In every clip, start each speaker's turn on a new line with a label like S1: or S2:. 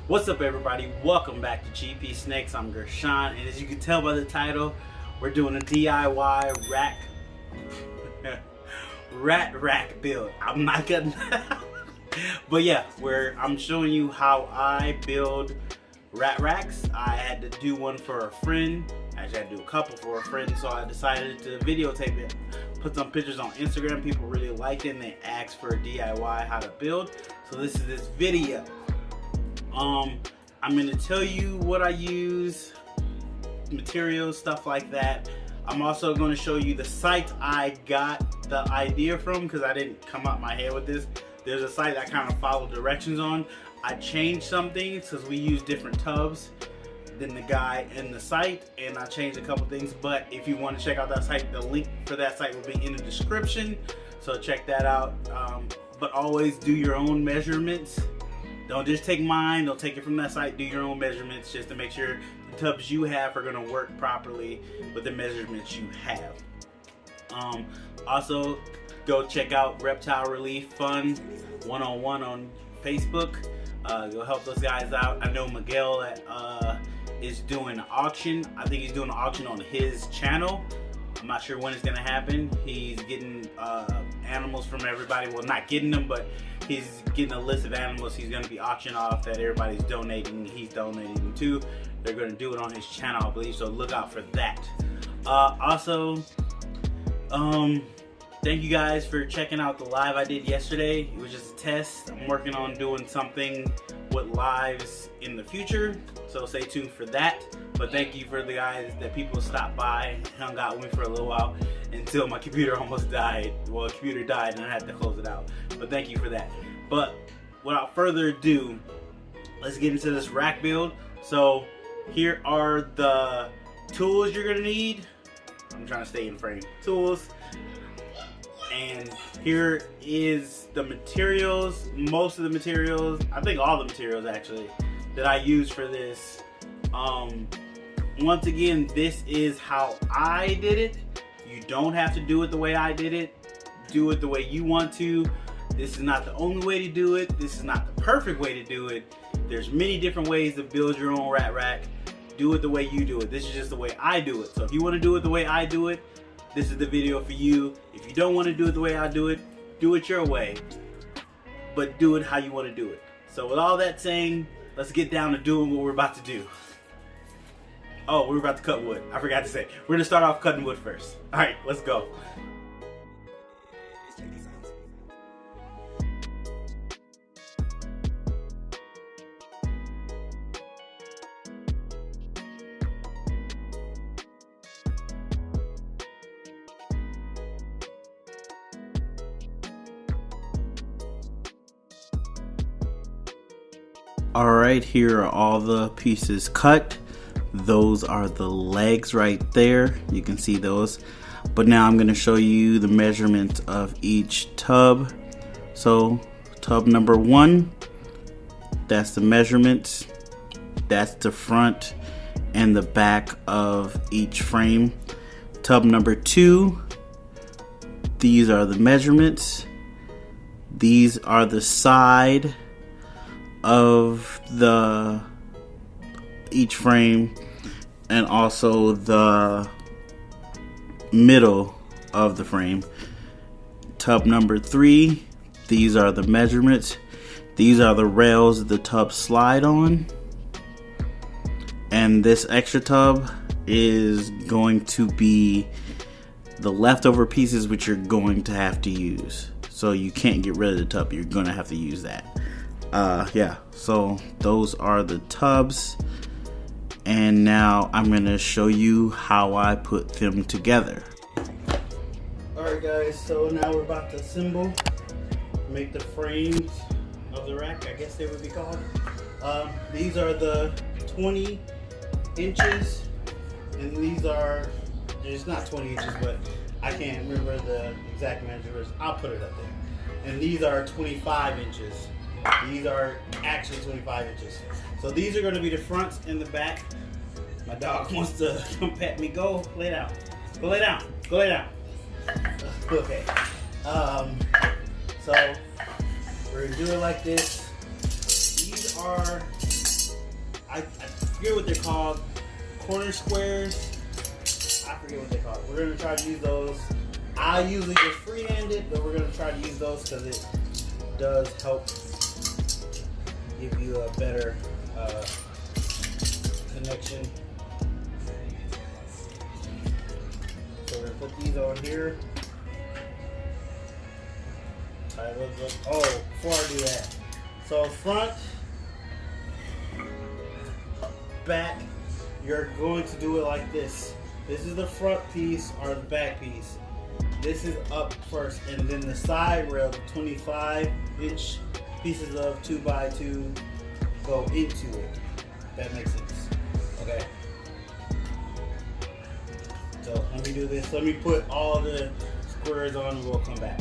S1: What's up, everybody? Welcome back to GP Snakes. I'm Gershon, and as you can tell by the title, we're doing a DIY rat rack build. I'm not gonna but yeah, I'm showing you how I build rat racks. I had to do one for a friend. Actually, I had to do a couple for a friend, so I decided to videotape it, put some pictures on Instagram. People really liked it and they asked for a DIY how to build, so this is this video. I'm going to tell you what I use, materials, stuff like that. I'm also going to show you the site I got the idea from, because I didn't come up my head with this. There's a site I kind of follow directions on. I changed some things because we use different tubs than the guy in the site, and I changed a couple things. But if you want to check out that site, the link for that site will be in the description, so check that out. But always do your own measurements. Don't just take mine, don't take it from that site, do your own measurements just to make sure the tubs you have are gonna work properly with the measurements you have. Also, go check out Reptile Relief Fund 101 on Facebook. Go help those guys out. I know Miguel is doing an auction. I think he's doing an auction on his channel. I'm not sure when it's gonna happen. He's getting animals from everybody. Well, not getting them, but he's getting a list of animals he's gonna be auctioning off that everybody's donating. He's donating them to. They're gonna do it on his channel, I believe, so look out for that. Also, thank you guys for checking out the live I did yesterday. It was just a test. I'm working on doing something with lives in the future, so stay tuned for that. But thank you for the guys that people stopped by, hung out with me for a little while until my computer almost died. Well, the computer died and I had to close it out. But thank you for that. But without further ado, let's get into this rack build. So here are the tools you're gonna need. I'm trying to stay in frame. Tools. And here is the materials. Most of the materials, I think all the materials actually, that I use for this. Once again, this is how I did it. You don't have to do it the way I did it. Do it the way you want to. This is not the only way to do it. This is not the perfect way to do it. There's many different ways to build your own rat rack. Do it the way you do it. This is just the way I do it. So if you want to do it the way I do it, this is the video for you. If you don't want to do it the way I do it your way. But do it how you want to do it. So with all that saying, let's get down to doing what we're about to do. Oh, we're about to cut wood. I forgot to say. We're going to start off cutting wood first. Alright, let's go. Alright, here are all the pieces cut. Those are the legs right there. You can see those. But now I'm going to show you the measurements of each tub. So tub number 1, that's the measurements. That's the front and the back of each frame. Tub number 2, these are the measurements. These are the side of each frame, and also the middle of the frame. Tub number 3, these are the measurements. These are the rails the tub slide on, and this extra tub is going to be the leftover pieces which you're going to have to use. So you can't get rid of the tub, you're gonna have to use that. Yeah, so those are the tubs, and now I'm gonna show you how I put them together. Alright guys, so now we're about to assemble, make the frames of the rack, I guess they would be called. These are the 20 inches, and these are, it's not 20 inches, but I can't remember the exact measurements. I'll put it up there. And these are 25 inches. These are actually 25 inches. So these are going to be the fronts and the back. My dog wants to come pet me. Go lay down. Go lay down. Go lay down. Okay. So we're gonna do it like this. These are I forget what they're called. Corner squares. I forget what they call it. We're gonna try to use those. I usually just free-handed, but we're gonna try to use those because it does help give you a better connection. So we're gonna put these on here. Oh, before I do that, so front, back, you're going to do it like this. This is the front piece or the back piece. This is up first, and then the side rail, the 25-inch pieces of 2x2 go into it. That makes sense. Okay. So let me do this. Let me put all the squares on and we'll come back.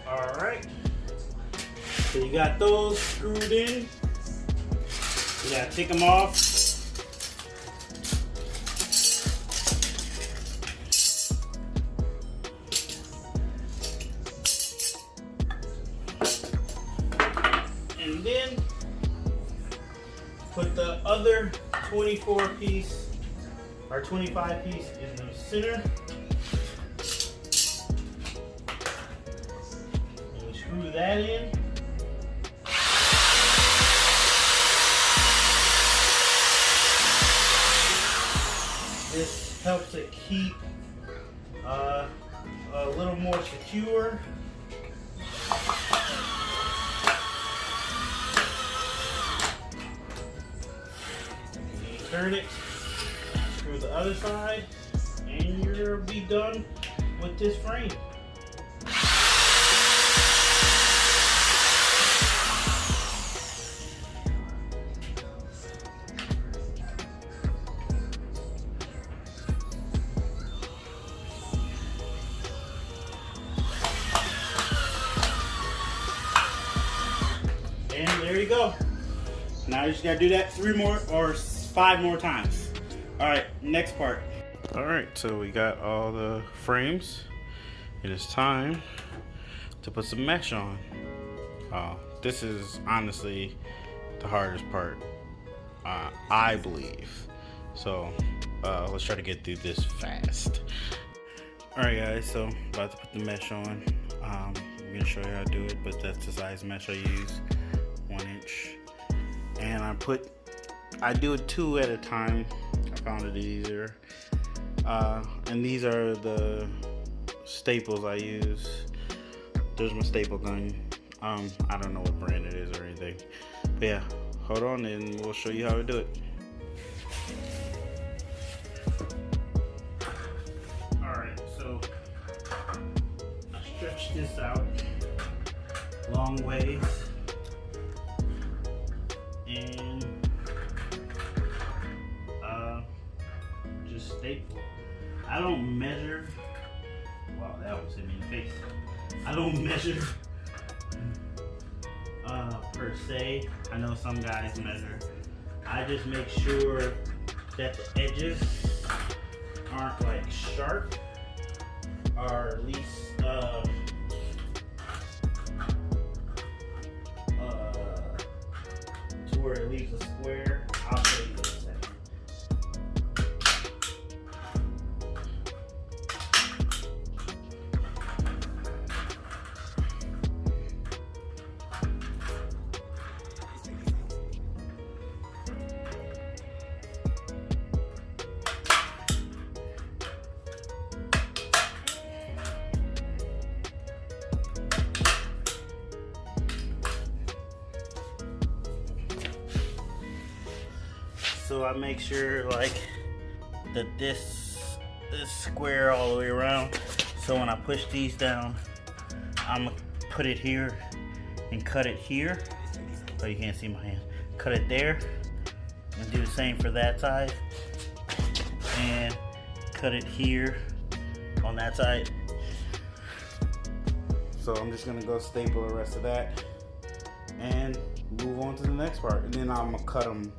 S1: Alright, so you got those screwed in. You gotta take them off. And then put the other 24 piece or 25 piece in the center. Screw that in. This helps it keep a little more secure. You turn it, screw the other side, and you'll be done with this frame. And there you go. Now you just gotta do that 3 more or 5 more times. All right, next part. All right, so we got all the frames. It is time to put some mesh on. This is honestly the hardest part, I believe. So let's try to get through this fast. All right, guys, so about to put the mesh on. I'm gonna show you how to do it, but that's the size mesh I use. 1 inch, and I do it 2 at a time. I found it easier, and these are the staples I use. There's my staple gun. I don't know what brand it is or anything, but yeah, hold on and we'll show you how to do it. Alright, so I stretch this out long ways. And just staple. I don't measure. Wow, that almost hit me in the face. I don't measure per se. I know some guys measure. I just make sure that the edges aren't like sharp, or at least to where it leaves a square. I'll show you in a second. So I make sure like that this square all the way around. So when I push these down, I'm gonna put it here and cut it here. Oh, you can't see my hand. Cut it there and do the same for that side. And cut it here on that side. So I'm just gonna go staple the rest of that and move on to the next part. And then I'm gonna cut them,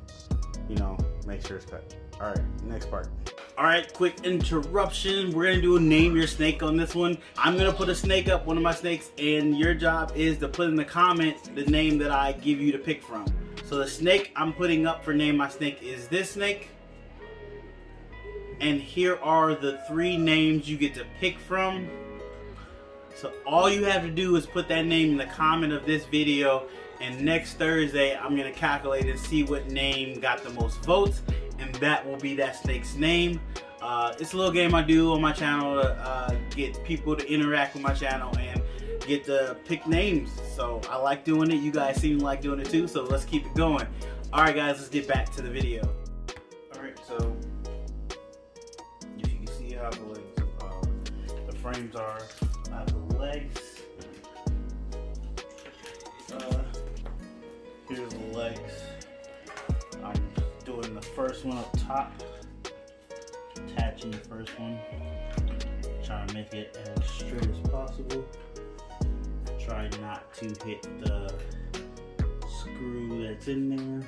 S1: you know, make sure it's cut. All right, next part. All right, quick interruption. We're gonna do a name your snake on this one. I'm gonna put a snake up, one of my snakes, and your job is to put in the comment the name that I give you to pick from. So the snake I'm putting up for name my snake is this snake. And here are the 3 names you get to pick from. So all you have to do is put that name in the comment of this video, and next Thursday I'm gonna calculate and see what name got the most votes, and that will be that snake's name. It's a little game I do on my channel to get people to interact with my channel and get to pick names. So I like doing it. You guys seem to like doing it too, so let's keep it going. Alright guys, let's get back to the video. Alright, so if you can see how the legs, the frames are, the legs. Here's the legs. I'm doing the first one up top, attaching the first one, trying to make it as straight as possible. Try not to hit the screw that's in there.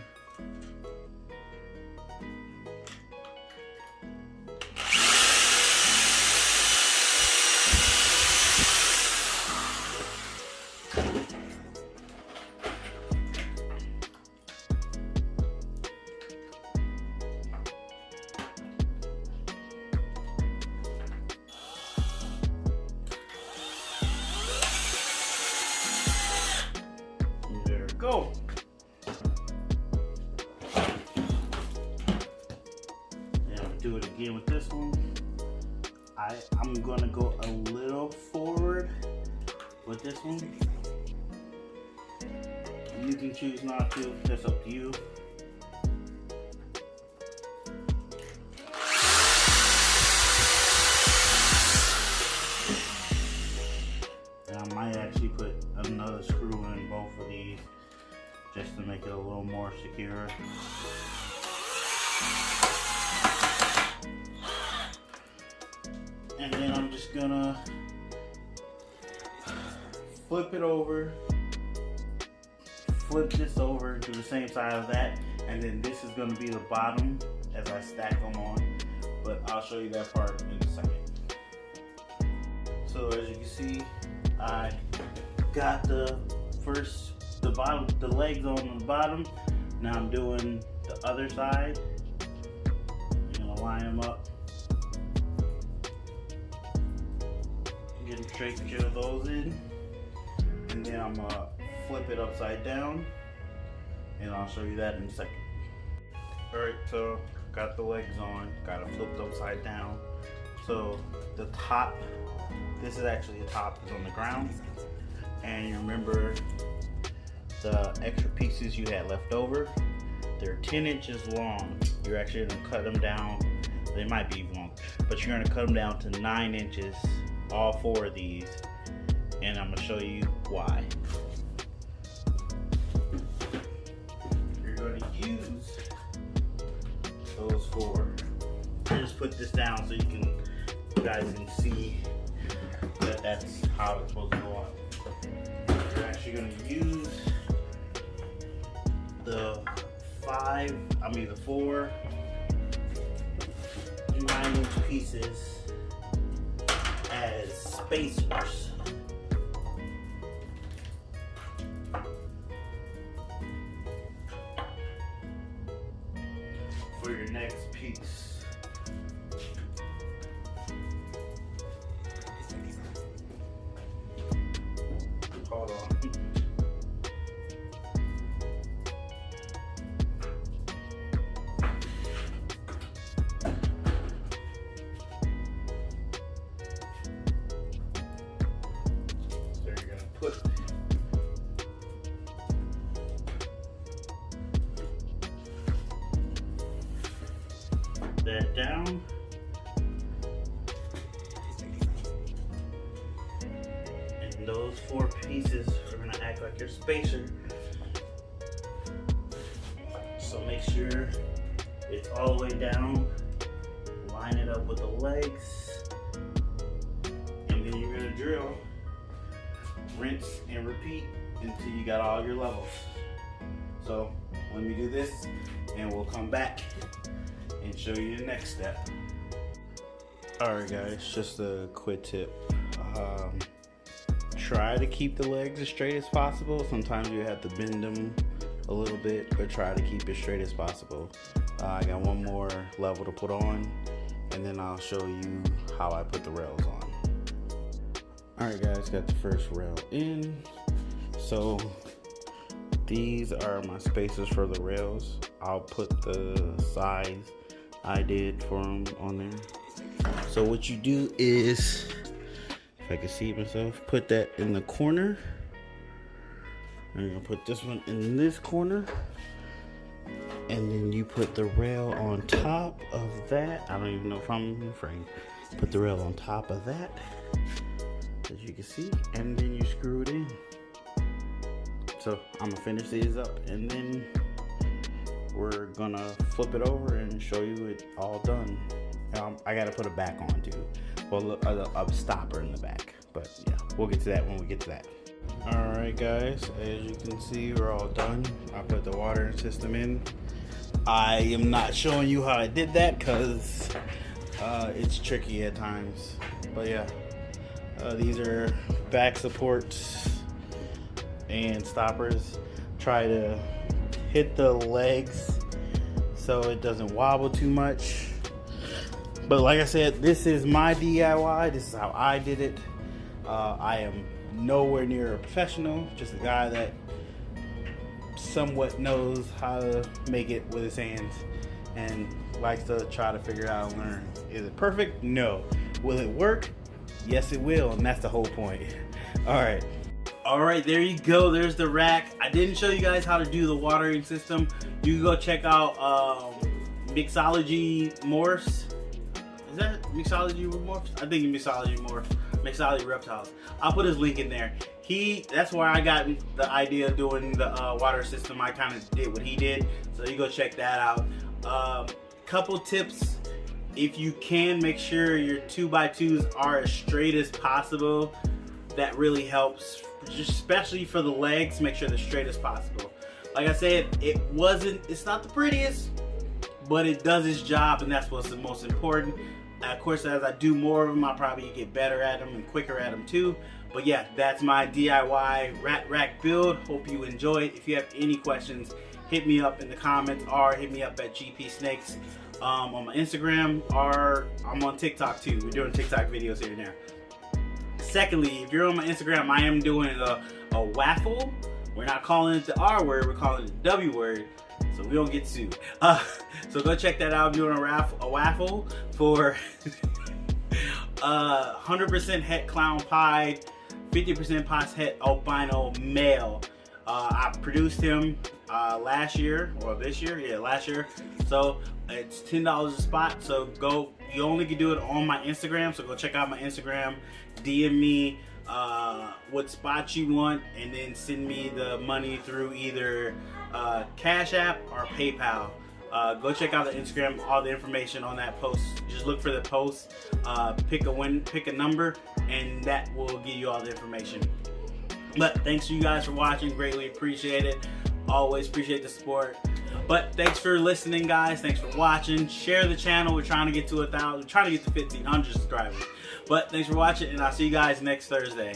S1: Go. And I'll do it again with this one. I'm gonna go a little forward with this one. You can choose not to, that's up to you. And I might actually put another screw in both of these, just to make it a little more secure. And then I'm just gonna flip it over, flip this over to the same side of that, and then this is gonna be the bottom as I stack them on, but I'll show you that part in a second. So as you can see, I got the legs on the bottom. Now I'm doing the other side. I'm gonna line them up, get them straight, drill those in, and then I'm gonna flip it upside down, and I'll show you that in a second. Alright, so got the legs on, got it flipped upside down. So the top, this is actually the top, is on the ground, and you remember the extra pieces you had left over, they're 10 inches long. You're actually going to cut them down, they might be even longer, but you're going to cut them down to 9 inches, all 4 of these, and I'm going to show you why. You're going to use those 4. I just put this down so you guys can see that that's how it's supposed to go on. You're actually going to use the 4 9-inch pieces as spacers. For your next piece. Hold on. And those 4 pieces are gonna act like your spacer. So make sure it's all the way down. Line it up with the legs. And then you're gonna drill, rinse and repeat until you got all your levels. So let me do this and we'll come back and show you the next step. Alright guys, just a quick tip. Try to keep the legs as straight as possible. Sometimes you have to bend them a little bit, but try to keep it straight as possible. I got one more level to put on, and then I'll show you how I put the rails on. Alright guys, got the first rail in. So these are my spacers for the rails. I'll put the size I did for them on there. So what you do is, if I can see myself, put that in the corner. I'm gonna put this one in this corner. And then you put the rail on top of that. I don't even know if I'm in frame. Put the rail on top of that, as you can see, and then you screw it in. So I'm gonna finish these up, and then we're gonna flip it over and show you it all done. I gotta put a back on too. Well, a stopper in the back, but yeah, we'll get to that when we get to that. Alright guys, as you can see, we're all done. I put the water system in. I am not showing you how I did that because it's tricky at times. But yeah, these are back supports and stoppers. Try to hit the legs so it doesn't wobble too much. But like I said, this is my DIY. This is how I did it. I am nowhere near a professional, just a guy that somewhat knows how to make it with his hands and likes to try to figure out and learn. Is it perfect? No. Will it work? Yes, it will, and that's the whole point. All right, there you go. There's the rack. I didn't show you guys how to do the watering system. You can go check out Mixology Morse. Is that Mixology Morse? I think it's Mixology Morse. Mixology Reptiles. I'll put his link in there. That's where I got the idea of doing the water system. I kind of did what he did, so you go check that out. Couple tips: if you can, make sure your 2x2s are as straight as possible. That really helps, especially for the legs. Make sure they're straight as possible. Like I said, it's not the prettiest, but it does its job, and that's what's the most important. Of course, as I do more of them, I'll probably get better at them and quicker at them too. But yeah, that's my DIY rat rack build. Hope you enjoyed. If you have any questions, hit me up in the comments or hit me up at GP Snakes on my Instagram, or I'm on TikTok too. We're doing TikTok videos here and there. Secondly, if you're on my Instagram, I am doing a waffle. We're not calling it the R word, we're calling it the W word, so we don't get sued. So go check that out. I'm doing a waffle for 100% het clown pied, 50% pos het albino male. I produced him last year, or this year, yeah, last year. So it's $10 a spot. So you only can do it on my Instagram. So go check out my Instagram, DM me what spot you want, and then send me the money through either Cash App or PayPal. Go check out the Instagram, all the information on that post. Just look for the post, pick a number, and that will give you all the information. But thanks to you guys for watching, greatly appreciate it. Always appreciate the support. But thanks for listening, guys. Thanks for watching. Share the channel. We're trying to get to 1,000. We're trying to get to 1,500 subscribers. But thanks for watching, and I'll see you guys next Thursday.